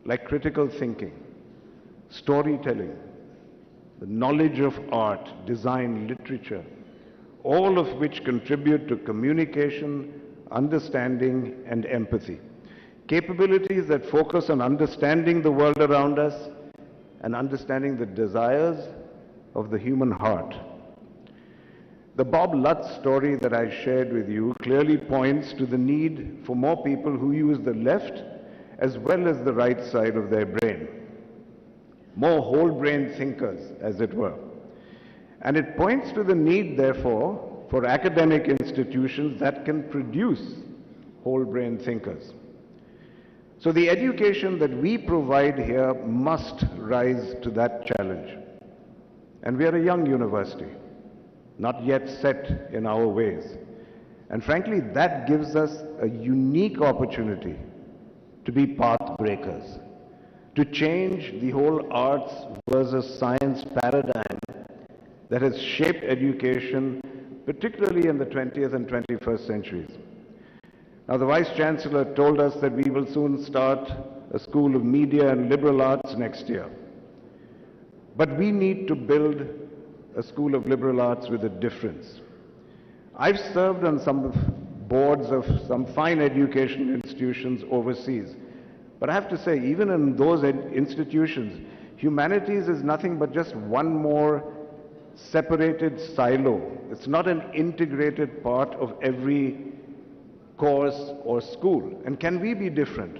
like critical thinking, storytelling, the knowledge of art, design, literature, all of which contribute to communication, understanding, and empathy. Capabilities that focus on understanding the world around us and understanding the desires of the human heart. The Bob Lutz story that I shared with you clearly points to the need for more people who use the left as well as the right side of their brain. More whole-brain thinkers, as it were. And it points to the need, therefore, for academic institutions that can produce whole-brain thinkers. So the education that we provide here must rise to that challenge. And we are a young university, not yet set in our ways. And frankly, that gives us a unique opportunity to be path breakers, to change the whole arts versus science paradigm that has shaped education, particularly in the 20th and 21st centuries. Now, the Vice Chancellor told us that we will soon start a School of Media and Liberal Arts next year. But we need to build a School of Liberal Arts with a difference. I've served on some boards of some fine educational institutions overseas. But I have to say, even in those institutions, humanities is nothing but just one more separated silo. It's not an integrated part of every course or school. And can we be different?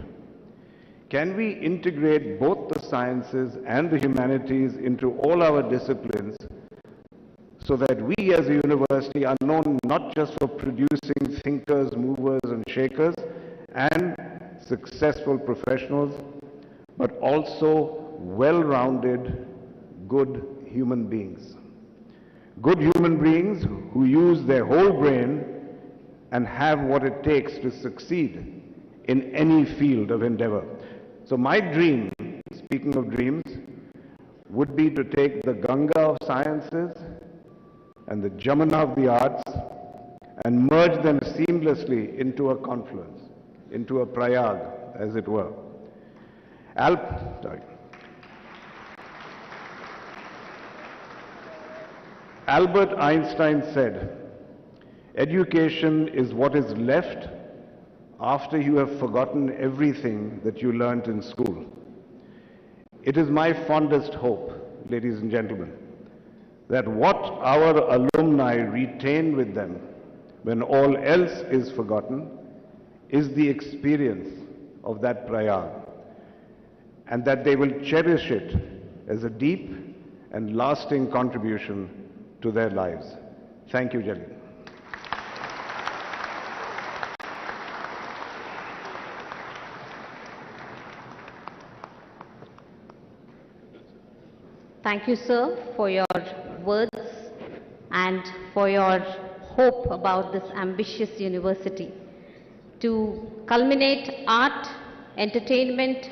Can we integrate both the sciences and the humanities into all our disciplines so that we as a university are known not just for producing thinkers, movers and shakers and successful professionals, but also well-rounded, good human beings. Good human beings who use their whole brain and have what it takes to succeed in any field of endeavor. So my dream, speaking of dreams, would be to take the Ganga of sciences and the Jamuna of the arts and merge them seamlessly into a confluence, into a Prayag, as it were. Albert Einstein said, "Education is what is left after you have forgotten everything that you learnt in school." It is my fondest hope, ladies and gentlemen, that what our alumni retain with them when all else is forgotten is the experience of that Prayag, and that they will cherish it as a deep and lasting contribution to their lives. Thank you, Jalil. Thank you, sir, for your words and for your hope about this ambitious university to culminate art, entertainment,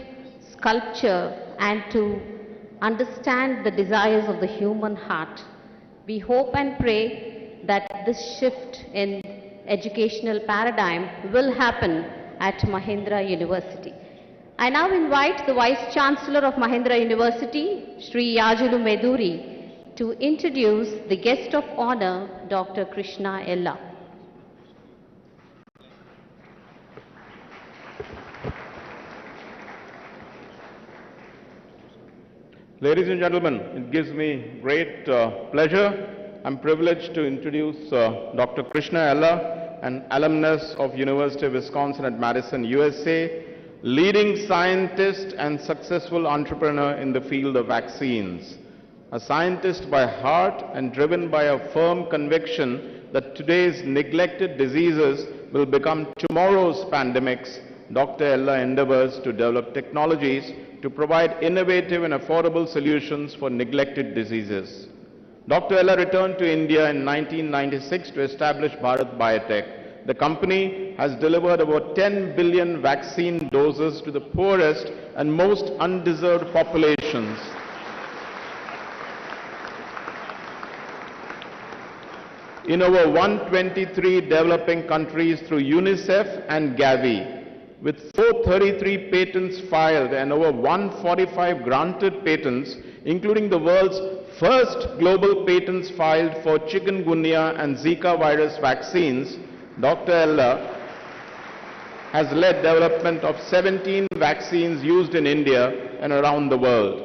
sculpture, and to understand the desires of the human heart. We hope and pray that this shift in educational paradigm will happen at Mahindra University. I now invite the Vice Chancellor of Mahindra University, Sri Yajulu Meduri, to introduce the guest of honor, Dr. Krishna Ella. Ladies and gentlemen, it gives me great pleasure. I'm privileged to introduce Dr. Krishna Ella, an alumnus of University of Wisconsin at Madison, USA, leading scientist and successful entrepreneur in the field of vaccines. A scientist by heart and driven by a firm conviction that today's neglected diseases will become tomorrow's pandemics, Dr. Ella endeavors to develop technologies to provide innovative and affordable solutions for neglected diseases. Dr. Ella returned to India in 1996 to establish Bharat Biotech. The company has delivered about 10 billion vaccine doses to the poorest and most undeserved populations. In over 123 developing countries through UNICEF and Gavi. with 433 patents filed and over 145 granted patents, including the world's first global patents filed for chikungunya and Zika virus vaccines, Dr. Ella has led development of 17 vaccines used in India and around the world.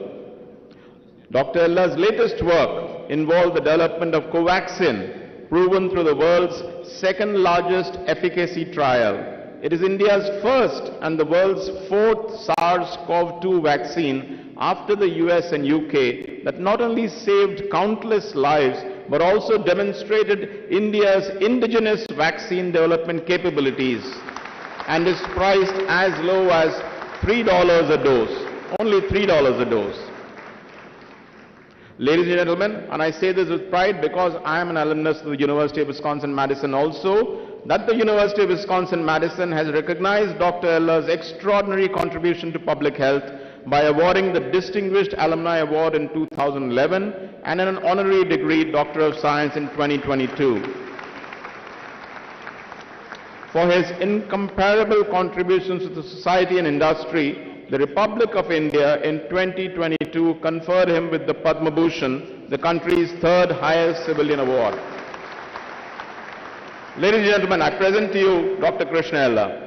Dr. Ella's latest work involved the development of Covaxin, proven through the world's second largest efficacy trial. It is India's first and the world's fourth SARS-CoV-2 vaccine after the US and UK that not only saved countless lives but also demonstrated India's indigenous vaccine development capabilities and is priced as low as $3 a dose, only $3 a dose. Ladies and gentlemen, and I say this with pride because I am an alumnus of the University of Wisconsin-Madison also, that the University of Wisconsin-Madison has recognized Dr. Ella's extraordinary contribution to public health by awarding the Distinguished Alumni Award in 2011 and an honorary degree Doctor of Science in 2022. For his incomparable contributions to the society and industry, the Republic of India in 2022 conferred him with the Padma Bhushan, the country's third highest civilian award. Ladies and gentlemen, I present to you Dr. Krishna Ella.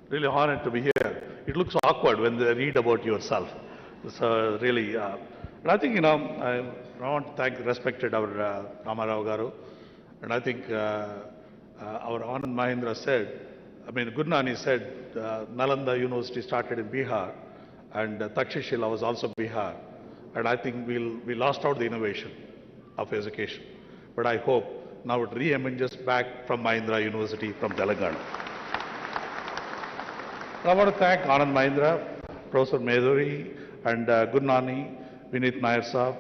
Really honored to be here. It looks awkward when they read about yourself. So really, and I think, I want to thank respected our Ramarao Garu. And I think our Anand Mahindra said, Gurnani said, Nalanda University started in Bihar and Takshashila was also Bihar. And I think we lost out the innovation of education. But I hope now it re-emerges back from Mahindra University from Telangana. I want to thank Anand Mahindra, Professor Meduri, and Gurnani, Vinit Nair Saab,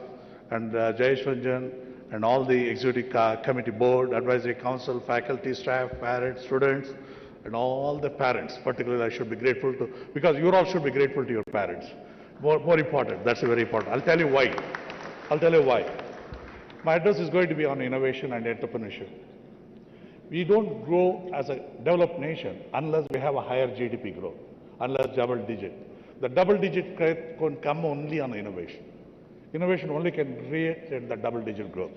and Jayesh Ranjan, and all the executive committee board, advisory council, faculty, staff, parents, students, and all the parents. Particularly, I should be grateful to, because you all should be grateful to your parents. More important, that's very important. I'll tell you why. My address is going to be on innovation and entrepreneurship. We don't grow as a developed nation unless we have a higher GDP growth, unless double digit. The double digit growth can come only on innovation. Innovation only can create the double digit growth.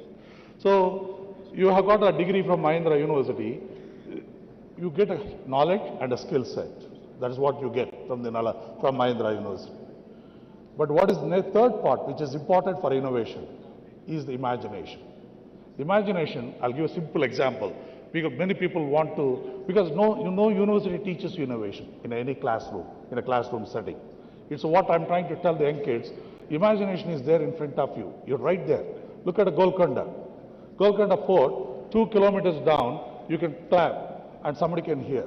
So you have got a degree from Mahindra University, you get a knowledge and a skill set. That is what you get from Mahindra University. But what is the third part, which is important for innovation, is the imagination. Imagination, I'll give a simple example. Because many people want to, because university teaches you innovation in any classroom, in a classroom setting. It's what I'm trying to tell the young kids. Imagination is there in front of you. You're right there. Look at a Golconda. Golconda Fort, 2 kilometers down, you can clap and somebody can hear.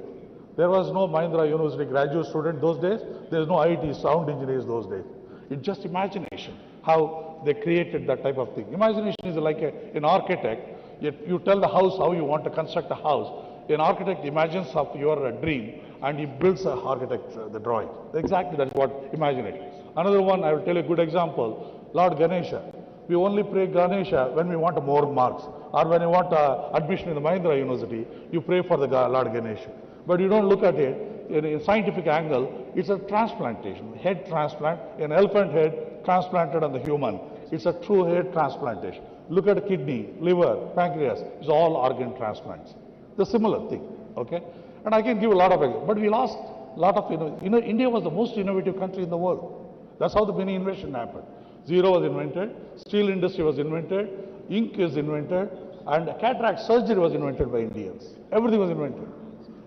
There was no Mahindra University graduate student those days. There's no IT sound engineers those days. It's just imagination, how they created that type of thing. Imagination is like an architect. You tell the house how you want to construct a house. An architect imagines of your dream and he builds the drawing. Exactly, that's what imagination. Another one, I will tell you a good example. Lord Ganesha. We only pray Ganesha when we want more marks or when you want admission in the Mahindra University, you pray for the Lord Ganesha. But you don't look at it in a scientific angle. It's a transplantation, head transplant, an elephant head transplanted on the human. It's a true head transplantation. Look at kidney, liver, pancreas, it's all organ transplants. The similar thing, okay? And I can give a lot of examples, but we lost a lot of, India was the most innovative country in the world. That's how the many innovation happened. Zero was invented, steel industry was invented, ink is invented, and cataract surgery was invented by Indians. Everything was invented,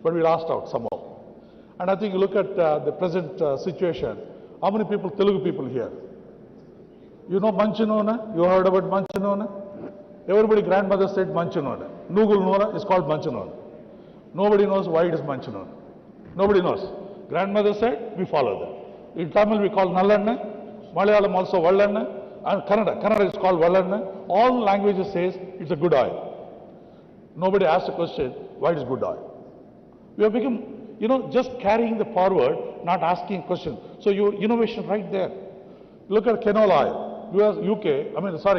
but we lost out somehow. And I think you look at the present situation, how many people, Telugu people here? You know Manchinona? You heard about Manchinona? Everybody grandmother said Manchinona. Nugul Nora is called Manchinona. Nobody knows why it is Manchinona. Nobody knows. Grandmother said, we follow that. In Tamil we call Nallanna, Malayalam also Vallanna, and Kannada is called Vallanna. All languages says it's a good oil. Nobody asks the question, why it is good oil? We have become, just carrying the forward, not asking questions. So your innovation right there. Look at canola oil.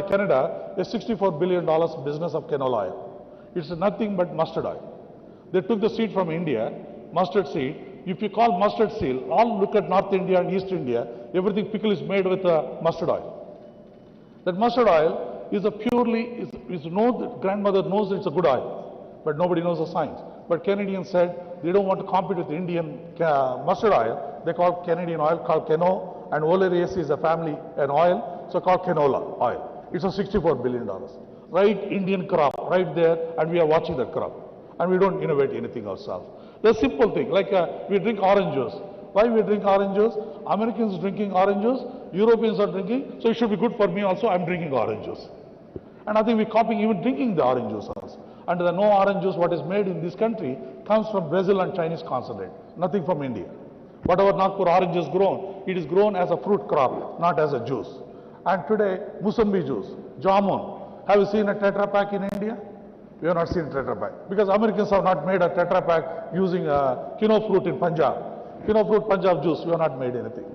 Canada, a $64 billion business of canola oil. It's nothing but mustard oil. They took the seed from India, mustard seed. If you call mustard seed, all look at North India and East India, everything pickle is made with mustard oil. That mustard oil is a purely, the grandmother knows it's a good oil, but nobody knows the science. But Canadians said they don't want to compete with Indian mustard oil. They call Canadian oil called Cano, and Oleiaceae is a family, an oil, so called canola oil. It's a $64 billion. Right Indian crop, right there, and we are watching that crop. And we don't innovate anything ourselves. The simple thing, like we drink orange juice. Why we drink orange juice? Americans drinking orange juice, Europeans are drinking, so it should be good for me also, I'm drinking orange juice. And I think we're copying even drinking the orange juice also. And the no orange juice what is made in this country comes from Brazil and Chinese concentrate, nothing from India. Whatever Nagpur orange is grown, it is grown as a fruit crop, not as a juice. And today, Musambi juice, jamun. Have you seen a Tetra Pak in India? We have not seen Tetra Pak. Because Americans have not made a Tetra Pak using kino fruit in Punjab. Kino fruit Punjab juice, we have not made anything.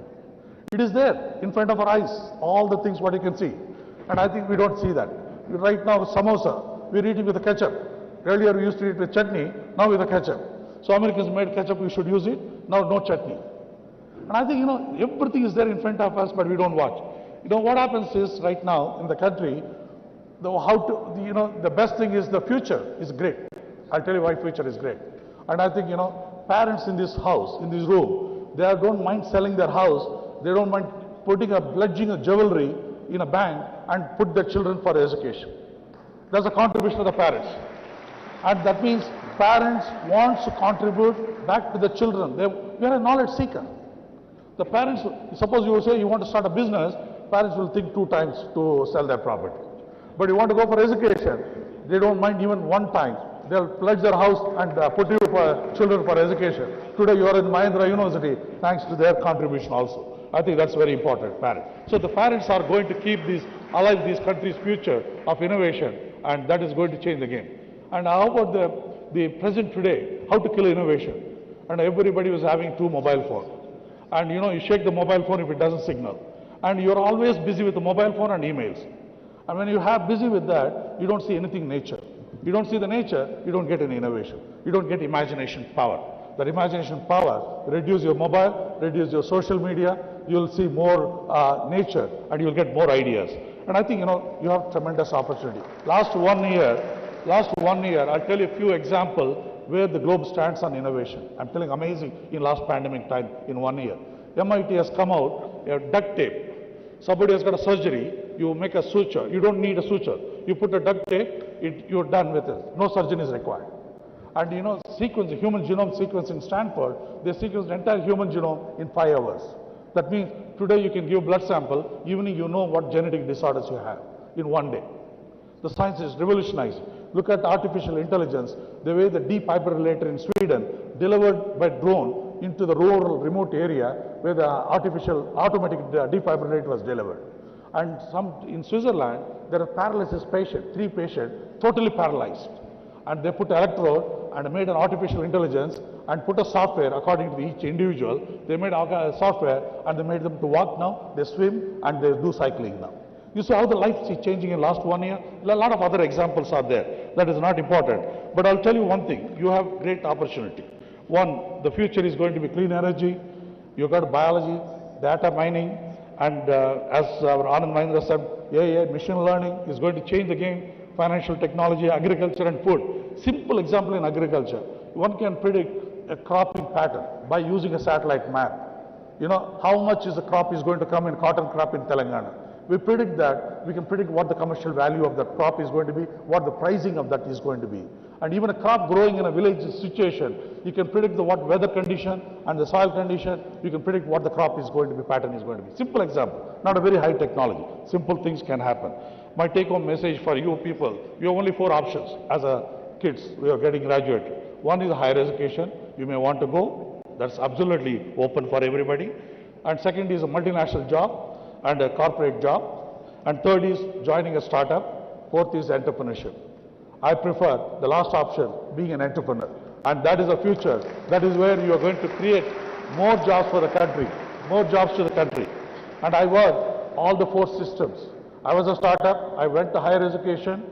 It is there in front of our eyes, all the things what you can see. And I think we don't see that. Right now, samosa, we're eating with a ketchup. Earlier we used to eat with chutney, now with a ketchup. So Americans made ketchup, we should use it. Now no chutney. And I think, everything is there in front of us, but we don't watch. What happens is right now in the country, the best thing is the future is great. I'll tell you why future is great. And I think, parents in this house, in this room, they don't mind selling their house. They don't mind pledging a jewelry in a bank and put their children for education. That's a contribution of the parents. And that means parents want to contribute back to the children. We are a knowledge seeker. The parents, suppose you say you want to start a business, parents will think 2 times to sell their property. But you want to go for education, they don't mind even 1 time. They'll pledge their house and put you for children for education. Today you are in Mahindra University, thanks to their contribution also. I think that's very important, parents. So the parents are going to keep alive this country's future of innovation, and that is going to change the game. And how about the present today, how to kill innovation? And everybody was having 2 mobile phones. And you shake the mobile phone if it doesn't signal. And you're always busy with the mobile phone and emails. And when you have busy with that, you don't see anything nature. You don't see the nature, you don't get any innovation. You don't get imagination power. That imagination power, reduce your mobile, reduce your social media, you'll see more nature and you'll get more ideas. And I think, you have tremendous opportunity. Last one year, I'll tell you a few examples where the globe stands on innovation. I'm telling amazing in last pandemic time in 1 year. MIT has come out, duct tape. Somebody has got a surgery, you make a suture. You don't need a suture. You put a duct tape, you're done with it. No surgeon is required. And human genome sequence in Stanford, they sequenced the entire human genome in 5 hours. That means today you can give blood sample, evening you know what genetic disorders you have in 1 day. The science is revolutionized. Look at artificial intelligence, the way the defibrillator in Sweden delivered by drone into the rural remote area where the automatic defibrillator was delivered. And in Switzerland, there are paralysis patient, 3 patients, totally paralyzed. And they put an electrode and made an artificial intelligence and put a software according to each individual. They made a software and they made them to walk now, they swim and they do cycling now. You see how the life is changing in the last 1 year? A lot of other examples are there. That is not important. But I'll tell you one thing, you have great opportunity. One, the future is going to be clean energy, you've got biology, data mining, and as our Anand Mahindra said, AI, machine learning is going to change the game, financial technology, agriculture and food. Simple example in agriculture. One can predict a cropping pattern by using a satellite map. How much is the crop is going to come in cotton crop in Telangana. We predict that, we can predict what the commercial value of that crop is going to be, what the pricing of that is going to be. And even a crop growing in a village situation, you can predict what weather condition and the soil condition, you can predict what the crop is going to be, pattern is going to be. Simple example, not a very high technology. Simple things can happen. My take-home message for you people, you have only 4 options as a kids, we are getting graduated. One is higher education, you may want to go, that's absolutely open for everybody. And second is a multinational job and a corporate job. And third is joining a startup. Fourth is entrepreneurship. I prefer the last option, being an entrepreneur. And that is the future. That is where you are going to create more jobs for the country, more jobs to the country. And I work all the four systems. I was a startup, I went to higher education,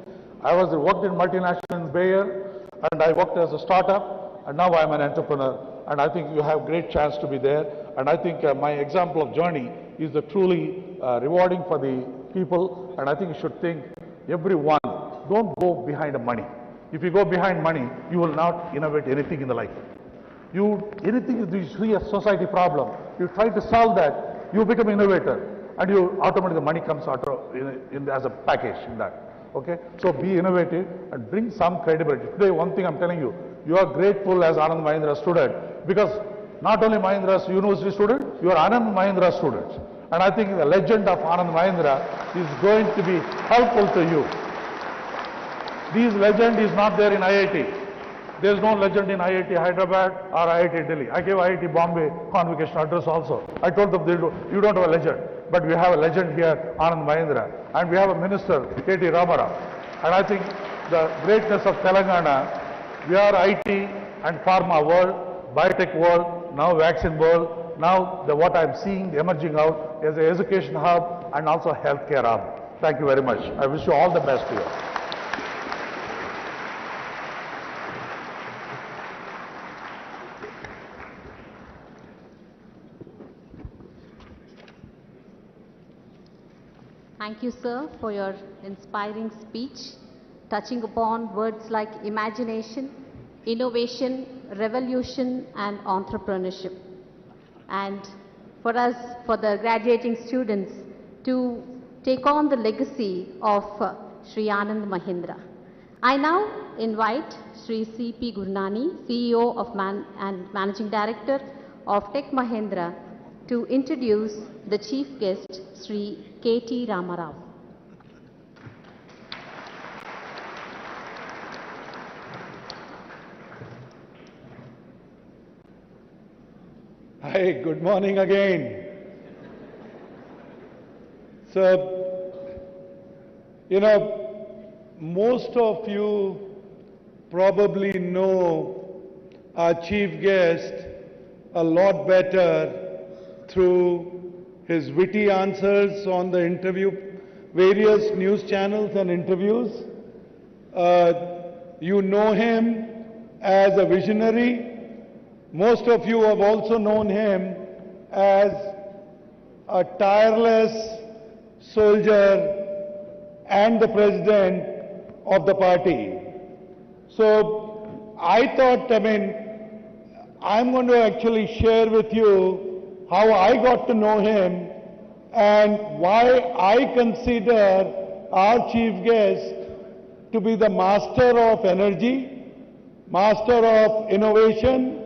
worked in multinational in Bayer, and I worked as a startup, and now I'm an entrepreneur. And I think you have great chance to be there. And I think my example of journey is truly rewarding for the people. And I think you should think, everyone, don't go behind the money. If you go behind money, you will not innovate anything in the life. Anything you see a society problem, you try to solve that, you become innovator, and automatically the money comes out as a package in that. Okay? So be innovative and bring some credibility. Today, one thing I'm telling you, you are grateful as Anand Mahindra student, because not only Mahindra's university student, you are Anand Mahindra students. And I think the legend of Anand Mahindra is going to be helpful to you. This legend is not there in IIT. There is no legend in IIT Hyderabad or IIT Delhi. I gave IIT Bombay convocation address also. I told them, you don't have a legend. But we have a legend here, Anand Mahindra. And we have a minister, KTR. And I think the greatness of Telangana, we are IT and pharma world, biotech world, now vaccine world. Now what I'm seeing emerging out is an education hub and also healthcare hub. Thank you very much. I wish you all the best here. Thank you, sir, for your inspiring speech, touching upon words like imagination, innovation, revolution, and entrepreneurship. And for us, for the graduating students, to take on the legacy of Sri Anand Mahindra. I now invite Sri C.P. Gurnani, CEO of and Managing Director of Tech Mahindra, to introduce the chief guest, Sri K.T. Ramarao. Hi, good morning again. So, most of you probably know our chief guest a lot better through his witty answers on the various news channels and interviews. You know him as a visionary. Most of you have also known him as a tireless soldier and the president of the party. So I thought, I'm going to actually share with you how I got to know him and why I consider our chief guest to be the master of energy, master of innovation,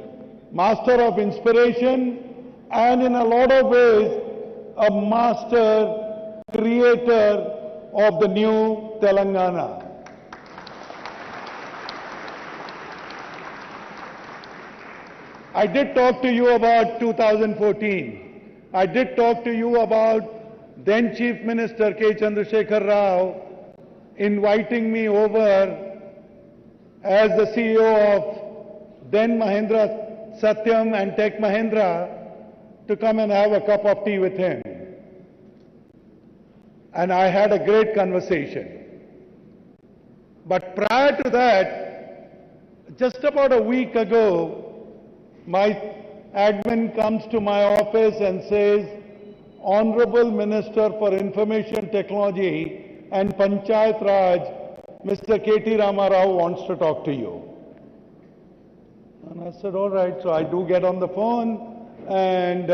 master of inspiration, and in a lot of ways, a master creator of the new Telangana. I did talk to you about 2014. I did talk to you about then Chief Minister K. Chandrasekhar Rao inviting me over as the CEO of then Mahindra Satyam and Tech Mahindra to come and have a cup of tea with him. And I had a great conversation. But prior to that, just about a week ago, my admin comes to my office and says, Honorable Minister for Information Technology and Panchayat Raj, Mr. K.T. Ramarao wants to talk to you. And I said, all right. So I do get on the phone and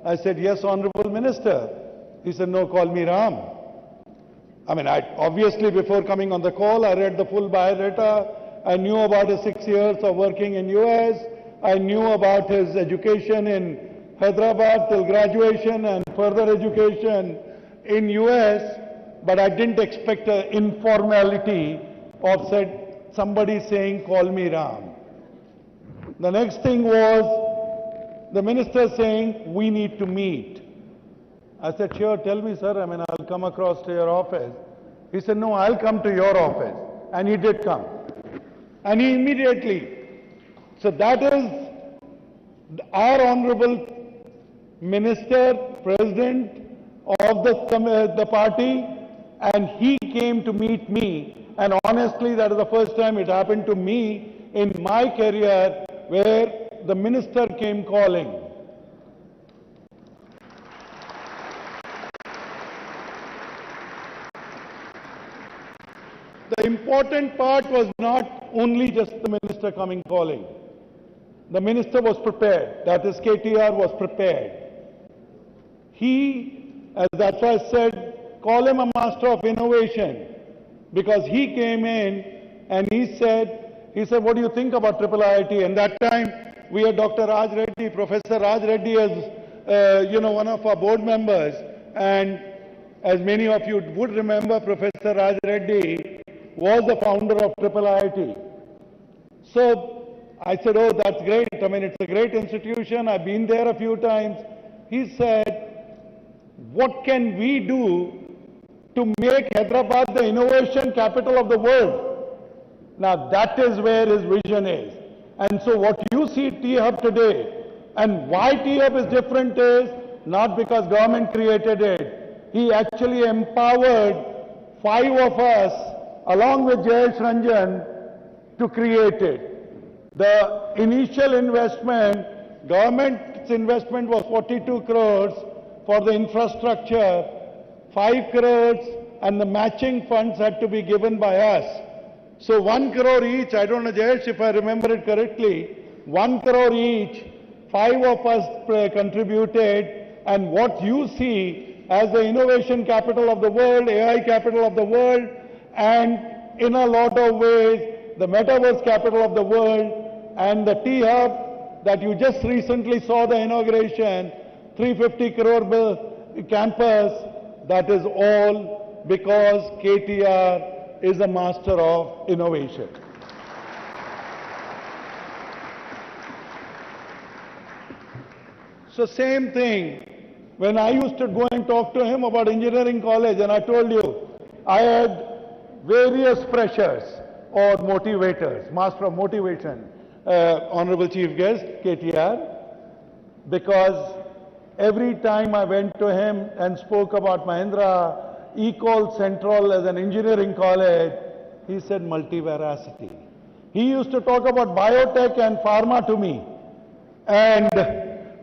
I said, yes, Honorable Minister. He said, no, call me Ram. Obviously before coming on the call, I read the full biodata. I knew about his 6 years of working in US. I knew about his education in Hyderabad till graduation and further education in US, but I didn't expect an informality of somebody saying, call me Ram. The next thing was the minister saying, we need to meet. I said, sure, tell me, sir, I'll come across to your office. He said, no, I'll come to your office. And he did come. And he immediately. So that is our Honorable Minister, President of the party, and he came to meet me. And honestly, that is the first time it happened to me in my career where the minister came calling. The important part was not only just the minister coming calling. The minister was prepared. That is, KTR was prepared. That's why I said, call him a master of innovation, because he came in and he said, what do you think about IIIT? And that time we had Dr. Raj Reddy, Professor Raj Reddy as, one of our board members. And as many of you would remember, Professor Raj Reddy was the founder of IIIT. So I said, oh, that's great. I mean, it's a great institution. I've been there a few times. He said, what can we do to make Hyderabad the innovation capital of the world? Now, that is where his vision is. And so what you see T-Hub today, and why T-Hub is different is not because government created it. He actually empowered 5 of us, along with Jayesh Ranjan, to create it. The initial investment, government's investment was 42 crores for the infrastructure, 5 crores, and the matching funds had to be given by us. So 1 crore each, I don't know, Jayesh, if I remember it correctly, 1 crore each, 5 of us contributed, and what you see as the innovation capital of the world, AI capital of the world, and in a lot of ways, the metaverse capital of the world, and the T-Hub that you just recently saw the inauguration, 350 crore campus, that is all because KTR is a master of innovation. So same thing, when I used to go and talk to him about engineering college, and I told you, I had various pressures or motivators, master of motivation, Honorable Chief Guest, KTR, because every time I went to him and spoke about Mahindra, Ecol Central as an engineering college, he said multiveracity. He used to talk about biotech and pharma to me. And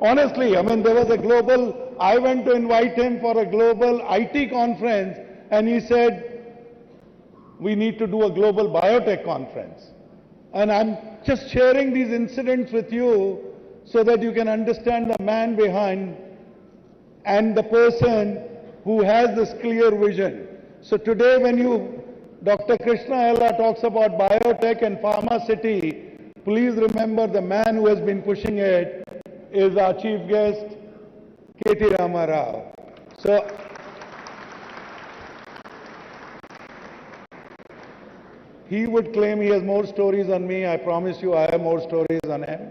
honestly, I mean, there was a global, I went to invite him for a global IT conference, and he said, we need to do a global biotech conference. And I'm just sharing these incidents with you so that you can understand the man behind and the person who has this clear vision. So today when Dr. Krishna Ella talks about biotech and pharma city, please remember the man who has been pushing it is our chief guest, KT Rama Rao. So he would claim he has more stories on me. I promise you I have more stories on him.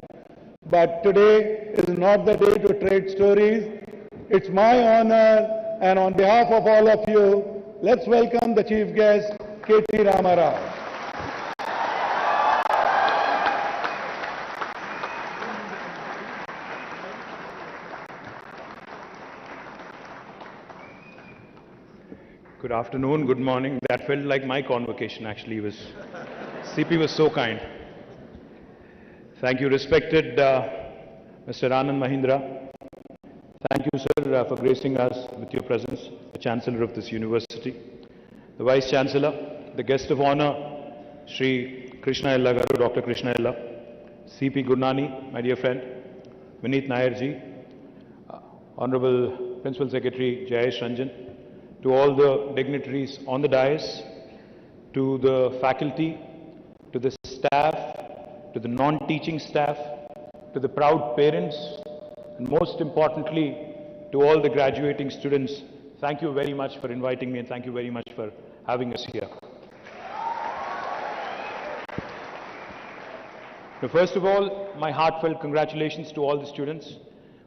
But today is not the day to trade stories. It's my honor, and on behalf of all of you, let's welcome the chief guest, KT Rama Rao. Good afternoon, good morning. That felt like my convocation actually. CP was so kind. Thank you, respected Mr. Anand Mahindra. Thank you, sir, for gracing us with your presence, the Chancellor of this university, the Vice Chancellor, the guest of honor, Shri Krishna Ella Garu, Dr. Krishna Ella, CP Gurnani, my dear friend, Vineet Nair ji, Honorable Principal Secretary Jayesh Ranjan, to all the dignitaries on the dais, to the faculty, to the staff, to the non-teaching staff, to the proud parents, and most importantly, to all the graduating students, thank you very much for inviting me and thank you very much for having us here. Now, first of all, my heartfelt congratulations to all the students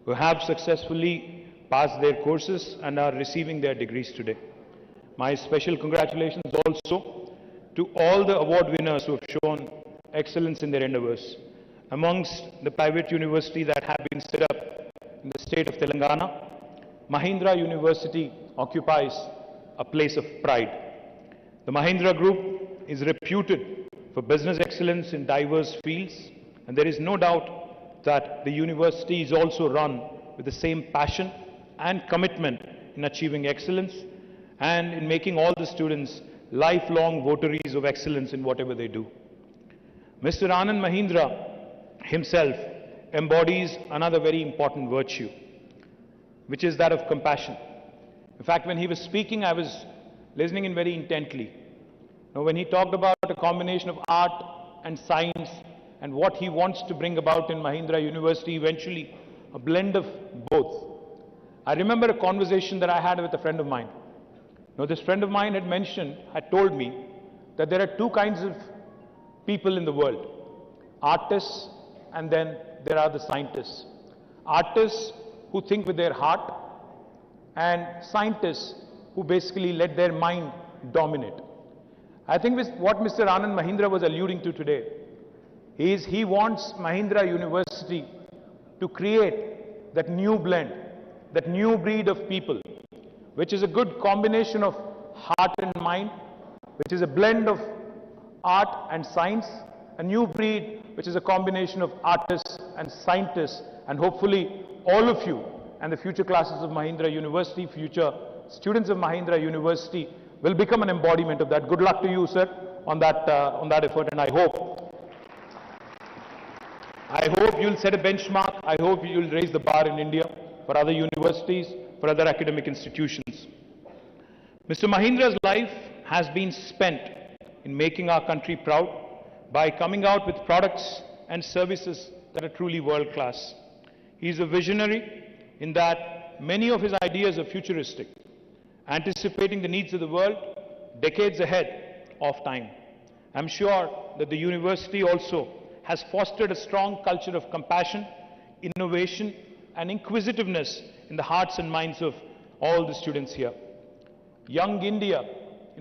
who have successfully passed their courses and are receiving their degrees today. My special congratulations also to all the award winners who have shown excellence in their endeavors. Amongst the private universities that have been set up in the state of Telangana, Mahindra University occupies a place of pride. The Mahindra Group is reputed for business excellence in diverse fields, and there is no doubt that the university is also run with the same passion and commitment in achieving excellence and in making all the students lifelong votaries of excellence in whatever they do. Mr. Anand Mahindra himself embodies another very important virtue, which is that of compassion. In fact, when he was speaking, I was listening in very intently. Now, when he talked about a combination of art and science and what he wants to bring about in Mahindra University, eventually a blend of both. I remember a conversation that I had with a friend of mine. Now, this friend of mine had told me that there are two kinds of people in the world: artists, and then there are the scientists. Artists who think with their heart, and scientists who basically let their mind dominate. I think what Mr. Anand Mahindra was alluding to today is he wants Mahindra University to create that new blend, that new breed of people, which is a good combination of heart and mind, which is a blend of art and science, a new breed which is a combination of artists and scientists, and hopefully all of you and the future classes of Mahindra University, future students of Mahindra University will become an embodiment of that. Good luck to you, sir, on that effort, and I hope you'll set a benchmark. I hope you'll raise the bar in India for other universities, for other academic institutions. Mr. Mahindra's life has been spent in making our country proud by coming out with products and services that are truly world-class. He's a visionary in that many of his ideas are futuristic, anticipating the needs of the world decades ahead of time. I'm sure that the university also has fostered a strong culture of compassion, innovation, and inquisitiveness in the hearts and minds of all the students here. Young India,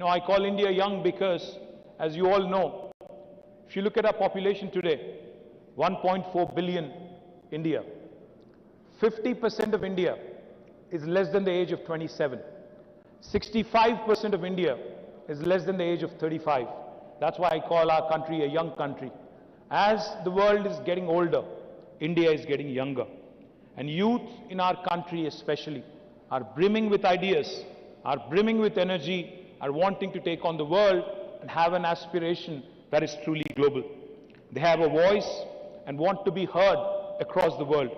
I call India young because, as you all know, if you look at our population today, 1.4 billion India, 50% of India is less than the age of 27. 65% of India is less than the age of 35. That's why I call our country a young country. As the world is getting older, India is getting younger. And youth in our country especially are brimming with ideas, are brimming with energy, are wanting to take on the world and have an aspiration that is truly global. They have a voice and want to be heard across the world.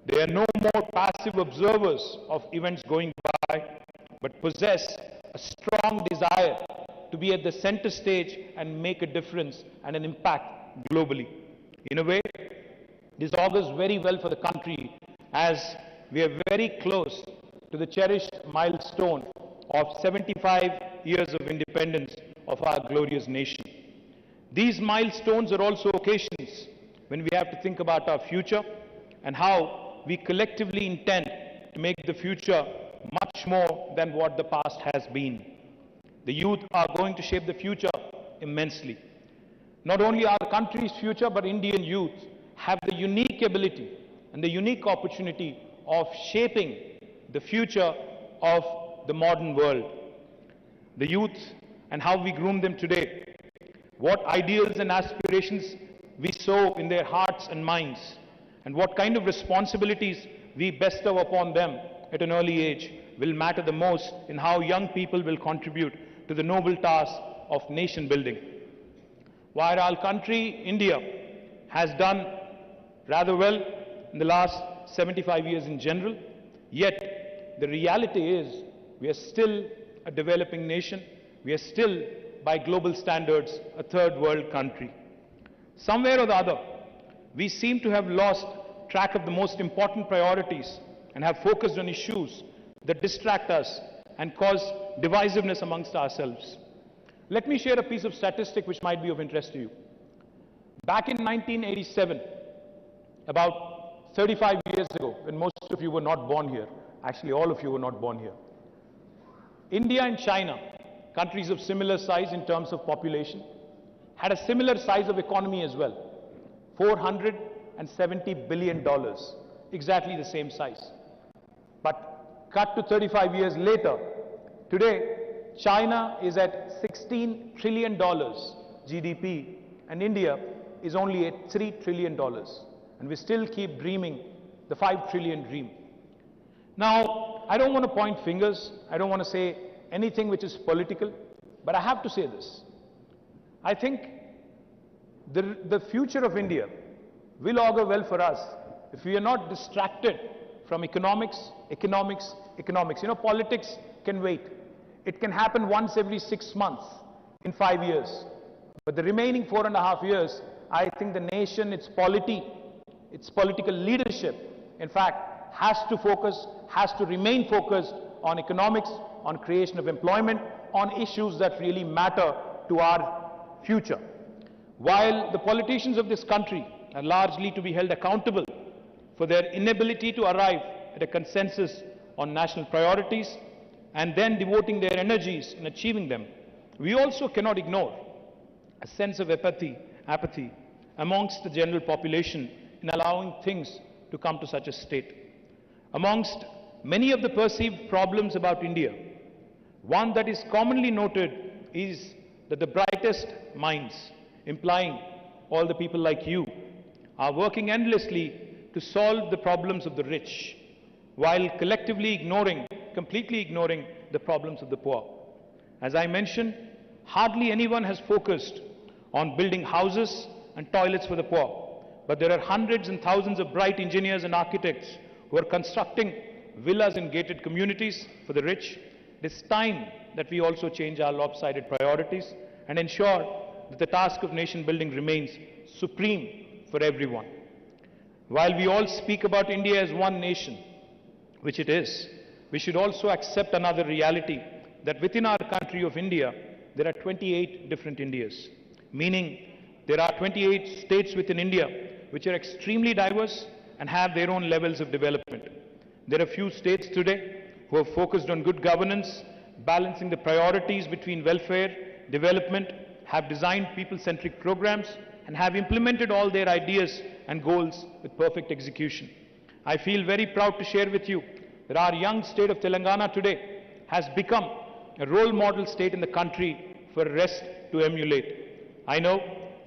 They are no more passive observers of events going by, but possess a strong desire to be at the center stage and make a difference and an impact globally. In a way, this augurs very well for the country as we are very close to the cherished milestone of 75 years of independence of our glorious nation. These milestones are also occasions when we have to think about our future and how we collectively intend to make the future much more than what the past has been. The youth are going to shape the future immensely. Not only our country's future, but Indian youth have the unique ability and the unique opportunity of shaping the future of the modern world. The youth and how we groom them today, what ideals and aspirations we sow in their hearts and minds, and what kind of responsibilities we bestow upon them at an early age will matter the most in how young people will contribute to the noble task of nation building. While our country, India, has done rather well in the last 75 years in general, yet the reality is we are still a developing nation. We are still, by global standards, a third world country. Somewhere or the other, we seem to have lost track of the most important priorities and have focused on issues that distract us and cause divisiveness amongst ourselves. Let me share a piece of statistic which might be of interest to you. Back in 1987, about 35 years ago, when most of you were not born here, actually all of you were not born here, India and China, countries of similar size in terms of population, had a similar size of economy as well. $470 billion, exactly the same size. But Cut to 35 years later, today China is at $16 trillion GDP and India is only at $3 trillion. And we still keep dreaming the 5 trillion dream. Now, I don't want to point fingers. I don't want to say anything which is political, but I have to say this. I think the future of India will augur well for us if we are not distracted from economics. You know, politics can wait. It can happen once every 6 months in 5 years. But the remaining 4.5 years, I think the nation, its polity, its political leadership, in fact, has to remain focused on economics, on creation of employment, on issues that really matter to our future. While the politicians of this country are largely to be held accountable for their inability to arrive at a consensus on national priorities and then devoting their energies in achieving them, we also cannot ignore a sense of apathy amongst the general population in allowing things to come to such a state. Amongst many of the perceived problems about India, one that is commonly noted is that the brightest minds, implying all the people like you, are working endlessly to solve the problems of the rich, while completely ignoring the problems of the poor. As I mentioned, hardly anyone has focused on building houses and toilets for the poor, but there are hundreds and thousands of bright engineers and architects who are constructing villas in gated communities for the rich. It is time that we also change our lopsided priorities and ensure that the task of nation building remains supreme for everyone. While we all speak about India as one nation, which it is, we should also accept another reality, that within our country of India, there are 28 different Indias, meaning there are 28 states within India which are extremely diverse and have their own levels of development. There are few states today who have focused on good governance, balancing the priorities between welfare, development, have designed people-centric programs, and have implemented all their ideas and goals with perfect execution. I feel very proud to share with you that our young state of Telangana today has become a role model state in the country for the rest to emulate. I know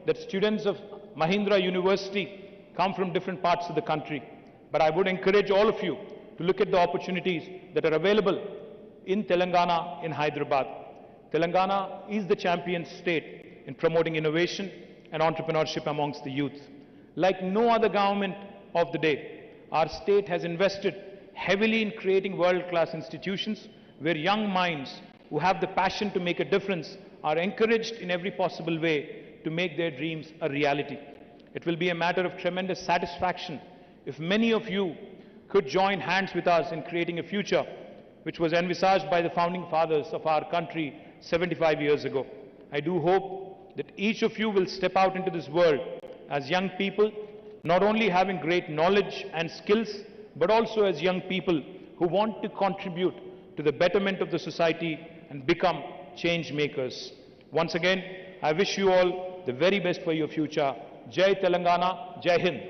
that students of Mahindra University come from different parts of the country, but I would encourage all of you to look at the opportunities that are available in Telangana, in Hyderabad. Telangana is the champion state in promoting innovation and entrepreneurship amongst the youth. Like no other government of the day, our state has invested heavily in creating world-class institutions where young minds who have the passion to make a difference are encouraged in every possible way to make their dreams a reality. It will be a matter of tremendous satisfaction if many of you could join hands with us in creating a future which was envisaged by the founding fathers of our country 75 years ago. I do hope that each of you will step out into this world as young people, not only having great knowledge and skills, but also as young people who want to contribute to the betterment of the society and become change makers. Once again, I wish you all the very best for your future. Jai Telangana, Jai Hind.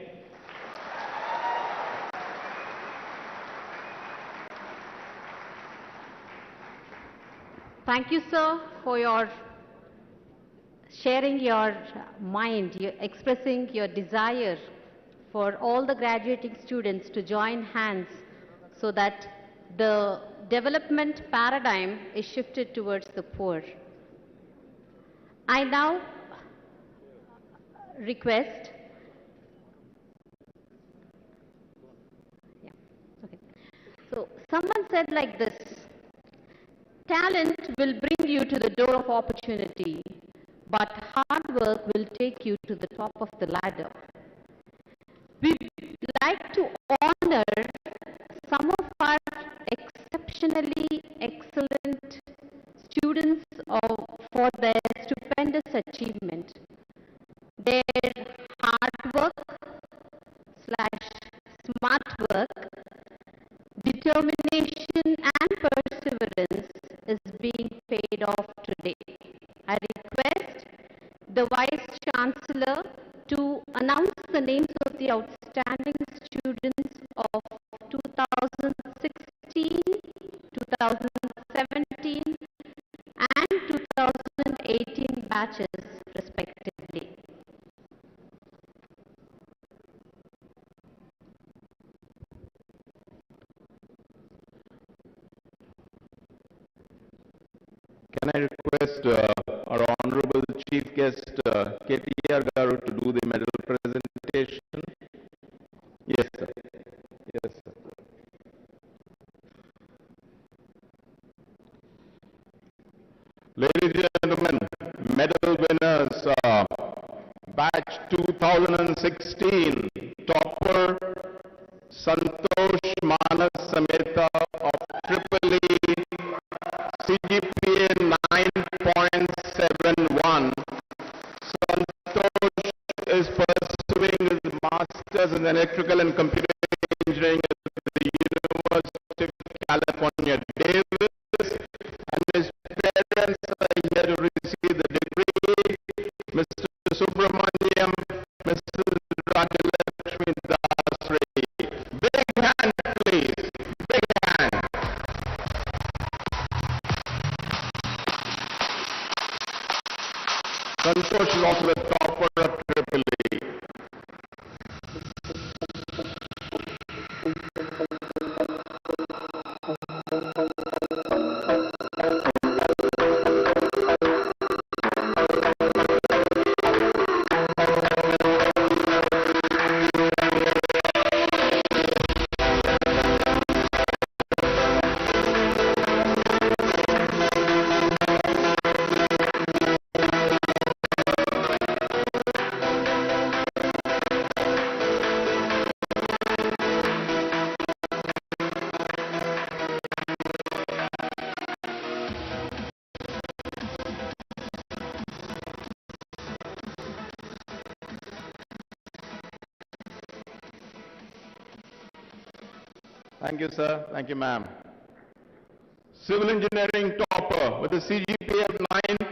Thank you, sir, for your sharing your mind, expressing your desire for all the graduating students to join hands so that the development paradigm is shifted towards the poor. I now request, so someone said like this: talent will bring you to the door of opportunity, but hard work will take you to the top of the ladder. We'd like to honor some of our exceptionally excellent students for their stupendous achievement. Their hard work / smart work, determination and perseverance is being paid off today. I request the Vice Chancellor to announce the names of the outstanding students of 2016 batches respectively. Can I request our Honorable Chief Guest, KTR Garu, to do the medal presentation? Yes, sir. Yes, sir. Ladies and gentlemen, medal winners, batch 2016, topper Santosh Manas Sameta of Triple E, CGPA 9.71. Santosh is pursuing his Masters in Electrical and Computer Engineering at the University of California, Davis, and his parents are here to receive the degree. Mr. Subramaniam, Mrs. Rajalakshmi Dasri. Big hand, please. Big hand. Santosh is also the topper of Triple E. Thank you, sir. Thank you, ma'am. Civil engineering topper with a CGPA of